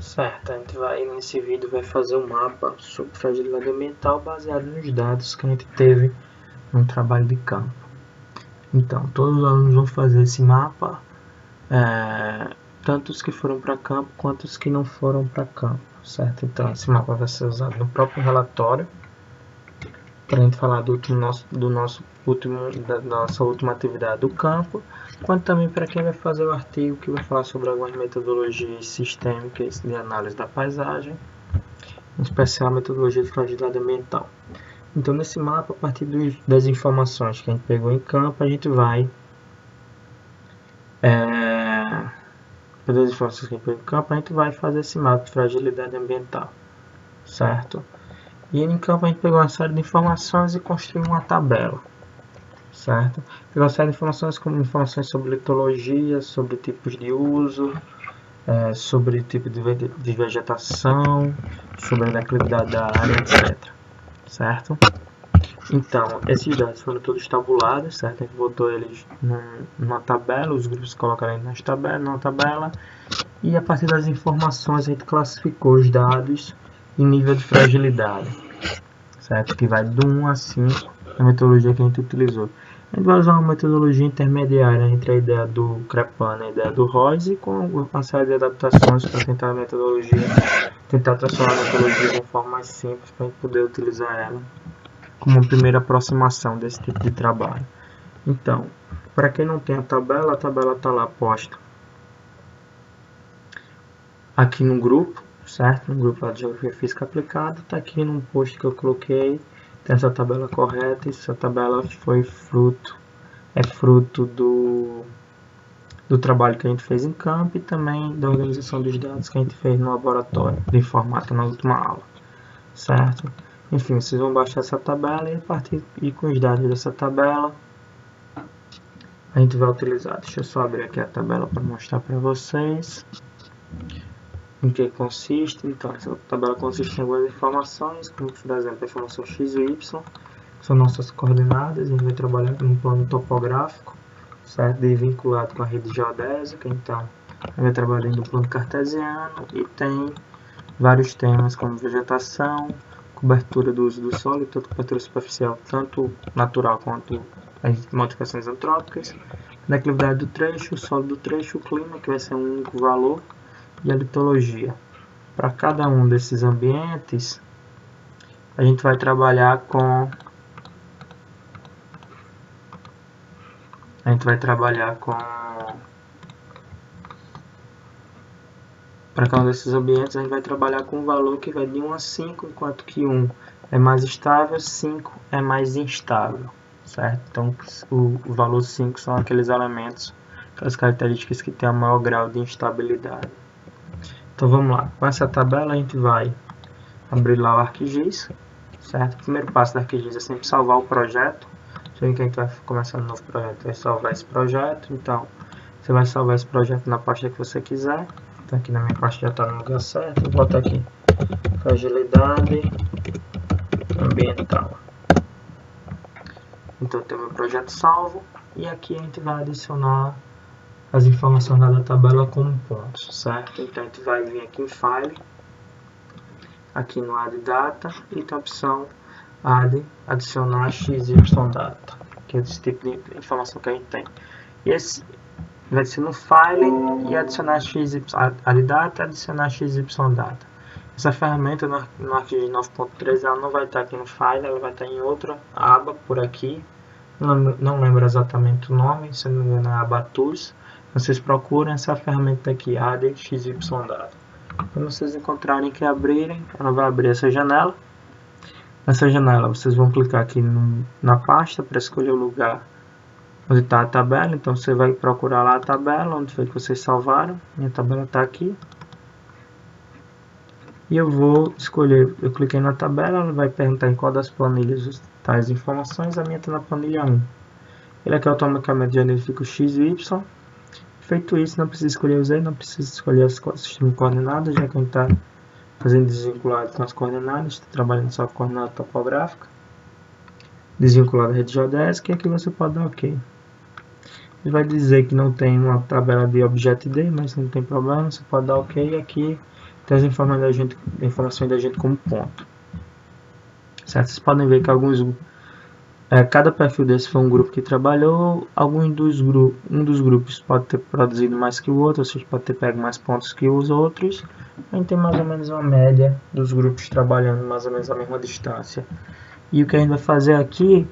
Certo, a gente vai nesse vídeo vai fazer um mapa sobre fragilidade ambiental baseado nos dados que a gente teve no trabalho de campo. Então, todos os alunos vão fazer esse mapa, tanto os que foram para campo quanto os que não foram para campo, certo? Então, esse mapa vai ser usado no próprio relatório para a gente falar da nossa última atividade do campo, quanto também para quem vai fazer o artigo que vai falar sobre algumas metodologias sistêmicas de análise da paisagem, em especial a metodologia de fragilidade ambiental. Então, nesse mapa, a partir das informações que a gente pegou em campo, a gente vai fazer esse mapa de fragilidade ambiental, certo? E em campo a gente pegou uma série de informações e construiu uma tabela, certo? Pegou uma série de informações como informações sobre litologia, sobre tipos de uso, sobre tipo de vegetação, sobre a declividade da área, etc. Certo? Então, esses dados foram todos tabulados, certo? A gente botou eles numa tabela, os grupos colocaram numa tabela, e a partir das informações a gente classificou os dados em nível de fragilidade, certo? Que vai do 1 a 5, a metodologia que a gente utilizou. A gente vai usar uma metodologia intermediária entre a ideia do Crepin e a ideia do Royce, com uma série de adaptações para tentar transformar a metodologia de uma forma mais simples para a gente poder utilizar ela como uma primeira aproximação desse tipo de trabalho. Então, para quem não tem a tabela está lá posta aqui no grupo, certo? No grupo de Geografia Física Aplicada, está aqui num post que eu coloquei, tem essa tabela correta, e essa tabela foi fruto do trabalho que a gente fez em campo e também da organização dos dados que a gente fez no laboratório de informática na última aula, certo? Enfim, vocês vão baixar essa tabela e com os dados dessa tabela a gente vai utilizar. Deixa eu só abrir aqui a tabela para mostrar para vocês em que consiste. Então, essa tabela consiste em algumas informações, como por exemplo a informação x e y, que são nossas coordenadas. A gente vai trabalhar num plano topográfico, certo? Vinculado com a rede geodésica. Então, a gente vai trabalhar no plano cartesiano e tem vários temas como vegetação, cobertura do uso do solo, tanto cobertura superficial, tanto natural quanto as modificações antrópicas, declividade do trecho, o solo do trecho, o clima, que vai ser um único valor, e a litologia. Para cada um desses ambientes, a gente vai trabalhar com para cada um desses ambientes, a gente vai trabalhar com um valor que vai de 1 a 5, enquanto que 1 é mais estável, 5 é mais instável, certo? Então, o valor 5 são aqueles elementos, aquelas características que têm o maior grau de instabilidade. Então, vamos lá. Com essa tabela, a gente vai abrir lá o ArcGIS, certo? O primeiro passo do ArcGIS é sempre salvar o projeto. Já que a gente vai começar um novo projeto, vai salvar esse projeto. Então, você vai salvar esse projeto na pasta que você quiser. Então, aqui na minha pasta já está no lugar certo. Vou botar aqui fragilidade ambiental. Então, tem o meu projeto salvo. E aqui a gente vai adicionar as informações da tabela como pontos, certo? Então, a gente vai vir aqui em File, aqui no Add Data, e tem a opção adicionar XYData, que é esse tipo de informação que a gente tem. E esse vai ser no File e adicionar Add Data, adicionar XYData. Essa ferramenta no ArcGIS 9.3 ela não vai estar aqui no File, ela vai estar em outra aba por aqui. Não lembro exatamente o nome, se não me engano é a aba Tools. Vocês procuram essa ferramenta aqui, Add XYData. Quando vocês encontrarem que abrirem, ela vai abrir essa janela. Nessa janela vocês vão clicar aqui na pasta para escolher o lugar onde está a tabela. Então você vai procurar lá a tabela, onde foi que vocês salvaram. Minha tabela está aqui. E eu vou escolher, eu cliquei na tabela, ela vai perguntar em qual das planilhas está as informações. A minha está na planilha 1. Ele aqui automaticamente já identifica o X e Y. Feito isso, não precisa escolher o Z, não precisa escolher o sistema de coordenadas, já que a gente está fazendo desvinculado com as coordenadas, está trabalhando só com coordenada topográfica, desvinculado da rede geodésica, e aqui você pode dar OK. Ele vai dizer que não tem uma tabela de Object D, mas não tem problema, você pode dar OK, e aqui tem as informações da gente como ponto. Certo? Vocês podem ver que cada perfil desse foi um grupo que trabalhou, um dos grupos pode ter produzido mais que o outro, ou seja, pode ter pego mais pontos que os outros. A gente tem mais ou menos uma média dos grupos trabalhando mais ou menos a mesma distância. E o que a gente vai fazer aqui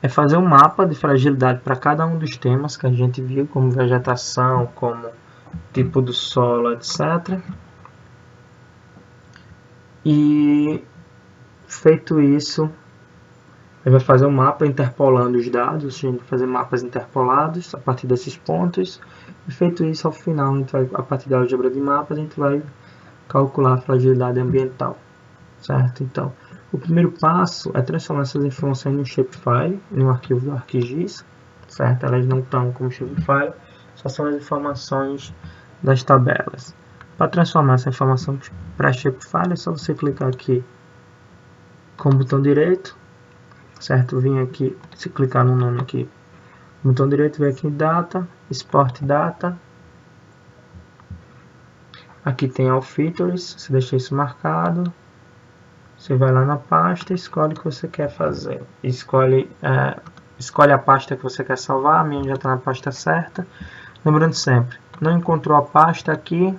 é fazer um mapa de fragilidade para cada um dos temas que a gente viu, como vegetação, como tipo do solo, etc. E feito isso, ele vai fazer um mapa interpolando os dados, a gente vai fazer mapas interpolados a partir desses pontos. E feito isso, ao final, a partir da álgebra de mapas, a gente vai calcular a fragilidade ambiental, certo? Então, o primeiro passo é transformar essas informações em um shapefile, em um arquivo do ArcGIS, certo? Elas não estão como shapefile, só são as informações das tabelas. Para transformar essa informação para shapefile, é só você clicar aqui com o botão direito, certo? Vim aqui, se clicar no nome aqui, botão direito, vem aqui em Data, Export Data. Aqui tem All Features, você deixa isso marcado. Você vai lá na pasta e escolhe o que você quer fazer. Escolhe a pasta que você quer salvar, a minha já está na pasta certa. Lembrando sempre, não encontrou a pasta aqui,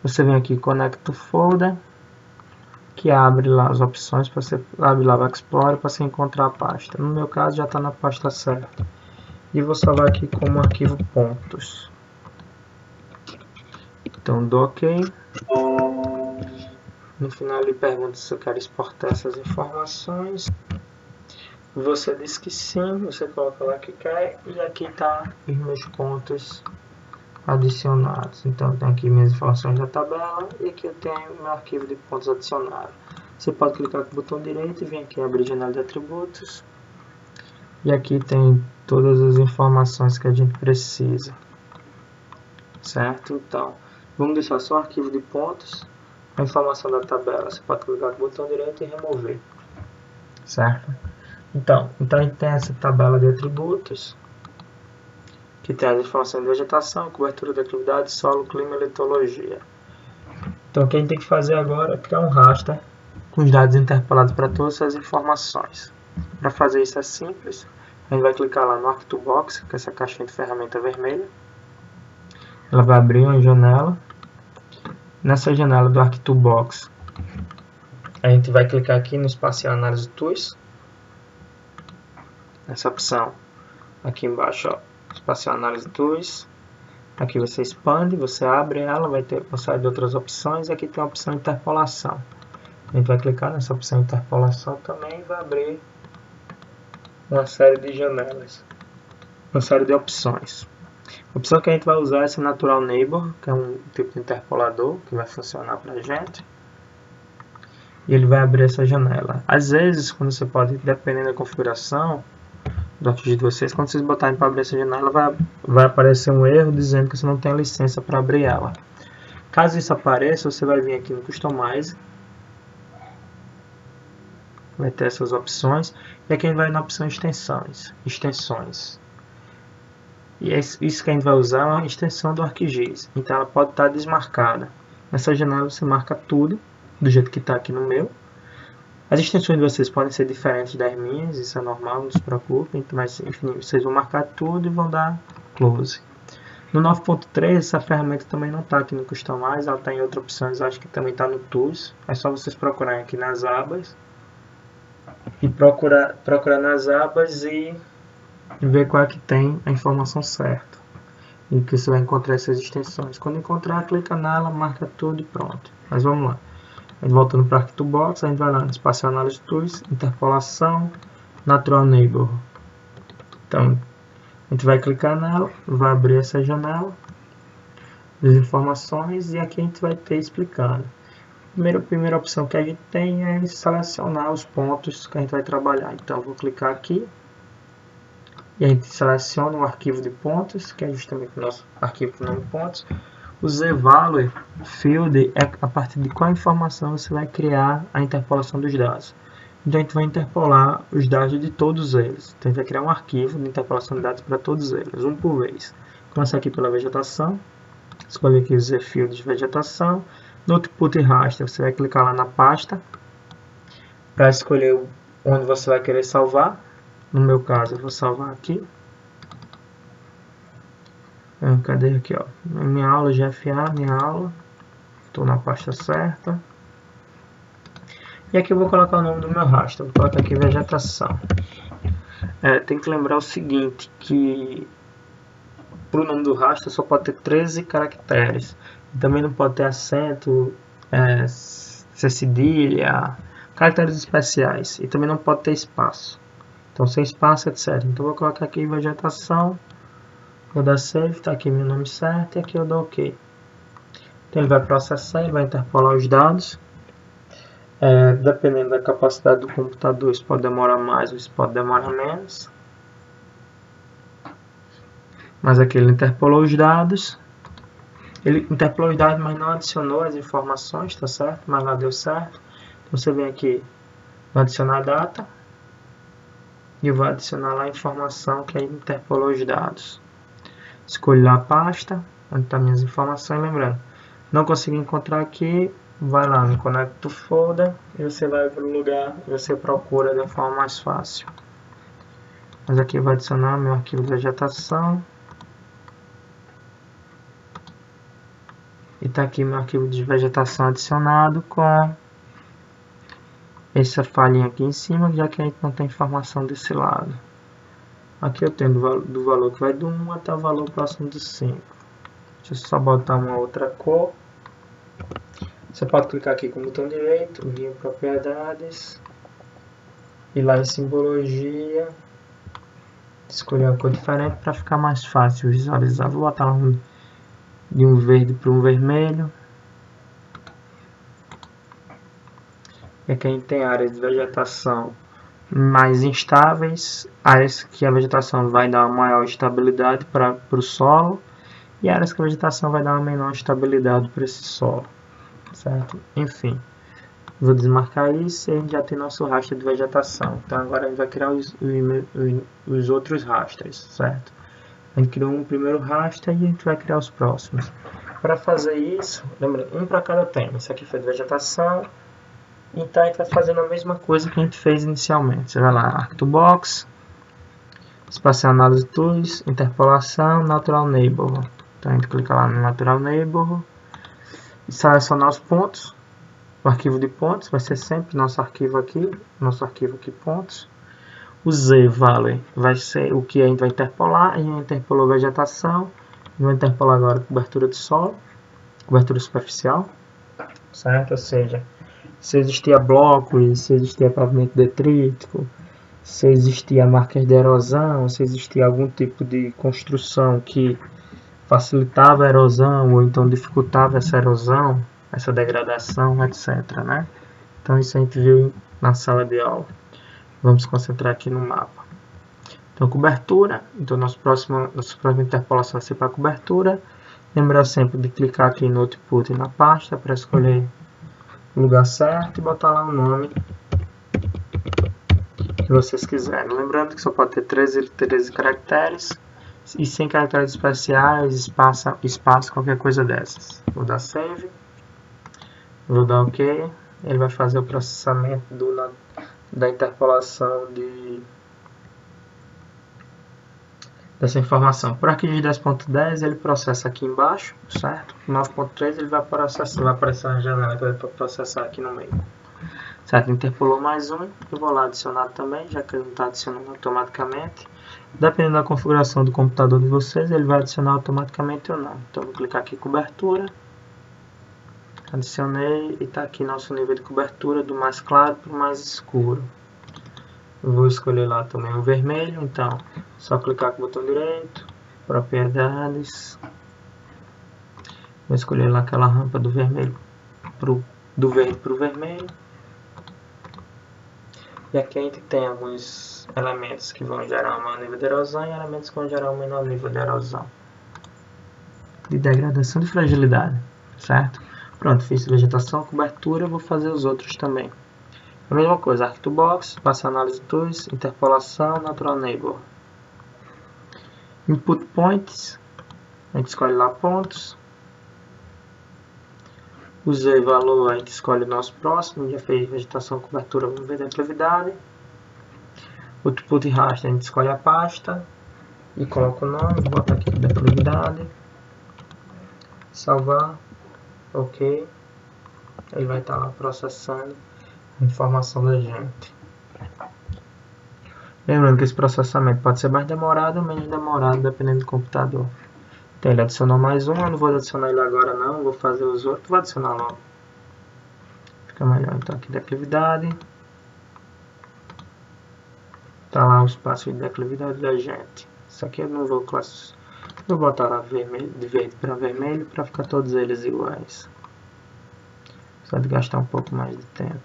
você vem aqui Connect to Folder, que abre lá as opções, você abre lá o Explorer para você encontrar a pasta. No meu caso já está na pasta certa. E vou salvar aqui como arquivo pontos. Então dou OK. No final ele pergunta se eu quero exportar essas informações. Você diz que sim, você coloca lá que quer e aqui está os meus pontos adicionados. Então tem aqui minhas informações da tabela e aqui eu tenho meu arquivo de pontos adicionados. Você pode clicar com o botão direito e vir aqui abrir janela de atributos. E aqui tem todas as informações que a gente precisa. Certo? Então, vamos deixar só o arquivo de pontos. A informação da tabela, você pode clicar com o botão direito e remover. Certo? Então a gente tem essa tabela de atributos, que tem as informações de vegetação, cobertura da atividade, solo, clima e litologia. Então o que a gente tem que fazer agora é criar um raster com os dados interpolados para todas essas informações. Para fazer isso é simples. A gente vai clicar lá no Arc2Box, que é essa caixinha de ferramenta vermelha. Ela vai abrir uma janela. Nessa janela do Arc2Box, a gente vai clicar aqui no Spatial Analysis Tools. Essa opção aqui embaixo, ó, Spatial Analysis Tools. Aqui você expande, você abre ela, vai ter uma série de outras opções. Aqui tem a opção Interpolação. A gente vai clicar nessa opção Interpolação também e vai abrir uma série de janelas, uma série de opções. A opção que a gente vai usar é esse Natural Neighbor, que é um tipo de interpolador que vai funcionar para a gente. E ele vai abrir essa janela. Às vezes, quando você pode, dependendo da configuração do ArcGIS de vocês, quando vocês botarem para abrir essa janela, vai aparecer um erro dizendo que você não tem a licença para abrir ela. Caso isso apareça, você vai vir aqui no Customize. Vai ter essas opções. E aqui a gente vai na opção Extensões. E isso que a gente vai usar é uma extensão do ArcGIS. Então ela pode estar desmarcada. Nessa janela você marca tudo, do jeito que está aqui no meu. As extensões de vocês podem ser diferentes das minhas, isso é normal, não se preocupem. Mas enfim, vocês vão marcar tudo e vão dar Close. No 9.3 essa ferramenta também não está aqui no Customize, ela está em outras opções, acho que também está no Tools. É só vocês procurarem aqui nas abas. E procurar nas abas e ver qual é que tem a informação certa. E que você vai encontrar essas extensões. Quando encontrar, clica nela, marca tudo e pronto. Mas vamos lá. A gente voltando para o Arc2Box, a gente vai lá no Spatial Analysis Tools, Interpolação, Natural Neighbor. Então, a gente vai clicar nela, vai abrir essa janela, as informações, e aqui a gente vai ter explicando. A primeira opção que a gente tem é selecionar os pontos que a gente vai trabalhar. Então, eu vou clicar aqui. E a gente seleciona o arquivo de pontos, que é justamente o nosso arquivo de nome de pontos. O Z-Value Field é a partir de qual informação você vai criar a interpolação dos dados. Então a gente vai interpolar os dados de todos eles. Então a gente vai criar um arquivo de interpolação de dados para todos eles, um por vez. Começar aqui pela vegetação. Escolher aqui os fields de vegetação. No Output Raster, você vai clicar lá na pasta para escolher onde você vai querer salvar. No meu caso, eu vou salvar aqui. Cadê aqui, ó? Minha aula GFA, minha aula. Estou na pasta certa. E aqui eu vou colocar o nome do meu raster. Vou colocar aqui vegetação. Tem que lembrar o seguinte, que para o nome do raster só pode ter 13 caracteres. Também não pode ter acento, cedilha, caracteres especiais. E também não pode ter espaço. Então sem espaço, etc. Então vou colocar aqui vegetação. Vou dar save, está aqui meu nome certo e aqui eu dou OK. Então ele vai processar, ele vai interpolar os dados. Dependendo da capacidade do computador, isso pode demorar mais ou isso pode demorar menos. Mas aqui ele interpolou os dados. Ele interpolou os dados, mas não adicionou as informações, tá certo? Mas lá deu certo. Então você vem aqui, vai adicionar a data. E eu vou adicionar lá a informação que aí interpolou os dados. Escolho lá a pasta, onde estão minhas informações, lembrando. Não consegui encontrar aqui, vai lá no Connect to Folder e você vai para o lugar e você procura da forma mais fácil. Mas aqui eu vou adicionar meu arquivo de vegetação. E está aqui meu arquivo de vegetação adicionado com essa falhinha aqui em cima, já que a gente não tem informação desse lado. Aqui eu tenho do valor que vai do 1 até o valor próximo do 5. Deixa eu só botar uma outra cor. Você pode clicar aqui com o botão direito, vir em propriedades, ir lá em simbologia, escolher uma cor diferente para ficar mais fácil visualizar. Vou botar de um verde para um vermelho. E aqui a gente tem áreas de vegetação mais instáveis, áreas que a vegetação vai dar uma maior estabilidade para o solo e áreas que a vegetação vai dar uma menor estabilidade para esse solo, certo? Enfim, vou desmarcar isso e a gente já tem nosso raster de vegetação. Então agora a gente vai criar os outros rasters, certo? A gente criou um primeiro raster e a gente vai criar os próximos. Para fazer isso, lembra, um para cada tema. Esse aqui foi de vegetação. Então a gente vai fazendo a mesma coisa que a gente fez inicialmente. Você vai lá, Arctobox, Espacial Análise Tools, Interpolação, Natural Neighborhood. Então a gente clica lá no Natural Neighborhood e selecionar os pontos. O arquivo de pontos vai ser sempre nosso arquivo aqui pontos. O Z value vai ser o que a gente vai interpolar. A gente interpolou vegetação. Vou interpolar agora cobertura de solo, cobertura superficial, certo? Ou seja, se existia blocos, se existia pavimento detrítico, se existia marcas de erosão, se existia algum tipo de construção que facilitava a erosão ou então dificultava essa erosão, essa degradação, etc, né? Então isso a gente viu na sala de aula. Vamos concentrar aqui no mapa. Então cobertura, então nossa próxima interpolação vai ser para cobertura. Lembrar sempre de clicar aqui no Output e na pasta para escolher o lugar certo e botar lá o nome que vocês quiserem. Lembrando que só pode ter 13 caracteres e 100 caracteres especiais, espaço, qualquer coisa dessas. Vou dar Save, vou dar OK, ele vai fazer o processamento da interpolação dessa informação. Por aqui de 10.10 ele processa aqui embaixo, certo? 9.3 ele vai processar, vai aparecer uma janela que vai processar aqui no meio. Certo? Interpolou mais um, eu vou lá adicionar também, já que ele não está adicionando automaticamente. Dependendo da configuração do computador de vocês, ele vai adicionar automaticamente ou não. Então vou clicar aqui cobertura, adicionei e está aqui nosso nível de cobertura do mais claro para o mais escuro. Eu vou escolher lá também o vermelho, então só clicar com o botão direito, propriedades, vou escolher lá aquela rampa do vermelho do verde para o vermelho. E aqui a gente tem alguns elementos que vão gerar um maior nível de erosão e elementos que vão gerar um menor nível de erosão, de degradação e fragilidade, certo? Pronto, fiz vegetação, cobertura, vou fazer os outros também. A mesma coisa, Arctobox, Espacial Análise Tools, Interpolação, Natural Neighborhood. Input Points, a gente escolhe lá pontos, Usei valor, a gente escolhe o nosso próximo, já fez vegetação, cobertura, vamos ver declividade. Output e raster, a gente escolhe a pasta e coloca o nome, vou botar aqui declividade, salvar, ok, ele vai estar lá processando a informação da gente. Lembrando que esse processamento pode ser mais demorado ou menos demorado, dependendo do computador. Então ele adicionou mais um, eu não vou adicionar ele agora não, vou fazer os outros, vou adicionar logo. Fica melhor, então aqui declividade. Tá lá o espaço de declividade da gente. Isso aqui eu não vou classificar. Vou botar lá vermelho, de verde para vermelho para ficar todos eles iguais. Só de gastar um pouco mais de tempo.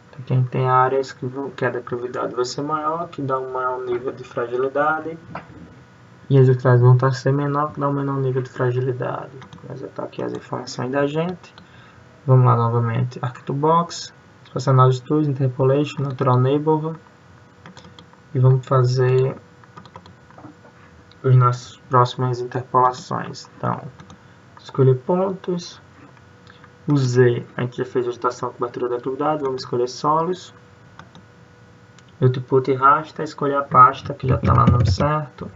Então, quem tem áreas que a declividade vai ser maior, que dá um maior nível de fragilidade. E as outras vão estar ser menor, que dá um menor nível de fragilidade. Mas tá aqui as informações da gente. Vamos lá novamente. Arctobox, Space Analysis Tools, Interpolation, Natural Neighborhood. E vamos fazer as nossas próximas interpolações. Então, escolher pontos. Usei, a gente já fez a agitação, cobertura da declividade, vamos escolher solos. Output e raster, escolher a pasta que já está lá no nome certo.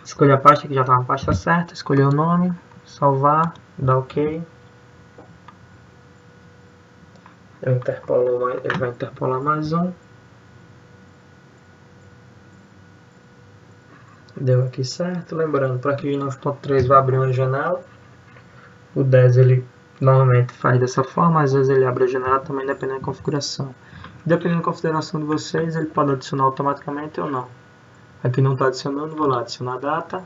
Escolher a pasta que já está na pasta certa, escolher o nome, salvar, dar OK. Ele vai interpolar mais um. Deu aqui certo. Lembrando, para que o 9.3 vai abrir uma janela, o 10 ele normalmente faz dessa forma, às vezes ele abre a janela também dependendo da configuração. Dependendo da configuração de vocês, ele pode adicionar automaticamente ou não. Aqui não está adicionando, vou lá adicionar a data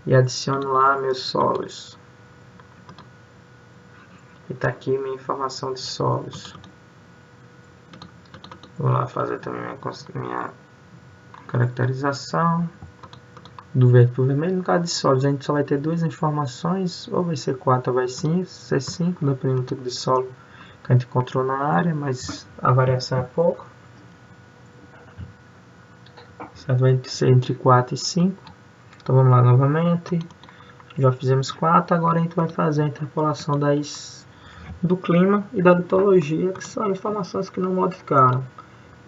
e adiciono lá meus solos. E está aqui minha informação de solos. Vou lá fazer também minha caracterização do verde para o vermelho. No caso de solos, a gente só vai ter duas informações, ou vai ser 4 ou vai ser 5, dependendo do tipo de solo que a gente encontrou na área, mas a variação é pouco. Certo? Vai ser entre 4 e 5. Então vamos lá novamente. Já fizemos 4, agora a gente vai fazer a interpolação do clima e da litologia, que são informações que não modificaram.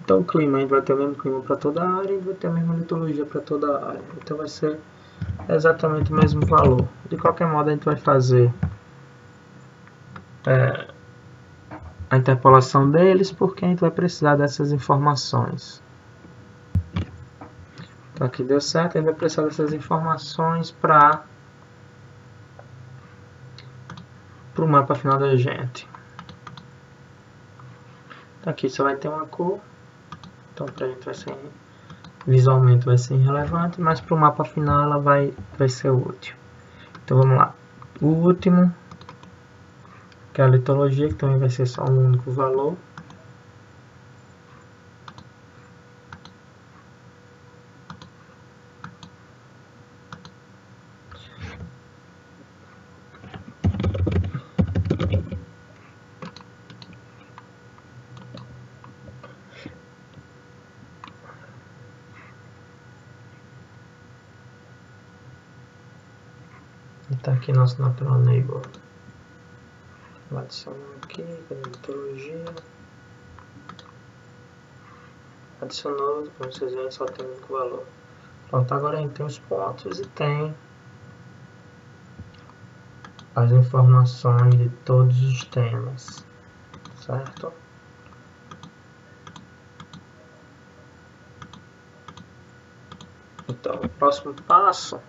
Então o clima, a gente vai ter o mesmo clima para toda a área e vai ter a mesma litologia para toda a área. Então vai ser exatamente o mesmo valor. De qualquer modo a gente vai fazer a interpolação deles, porque a gente vai precisar dessas informações. Então aqui deu certo, a gente vai precisar dessas informações para o mapa final da gente. Então aqui só vai ter uma cor. Então para a gente vai ser, visualmente vai ser irrelevante, mas para o mapa final ela vai ser útil. Então vamos lá. O último, que é a litologia, que também vai ser só um único valor. Está aqui nosso Natural Neighbor. Vou adicionar aqui, cadê a litologia? Adicionou, como vocês veem, só tem um único valor. Pronto, agora a gente tem os pontos e tem as informações de todos os temas, certo? Então, o próximo passo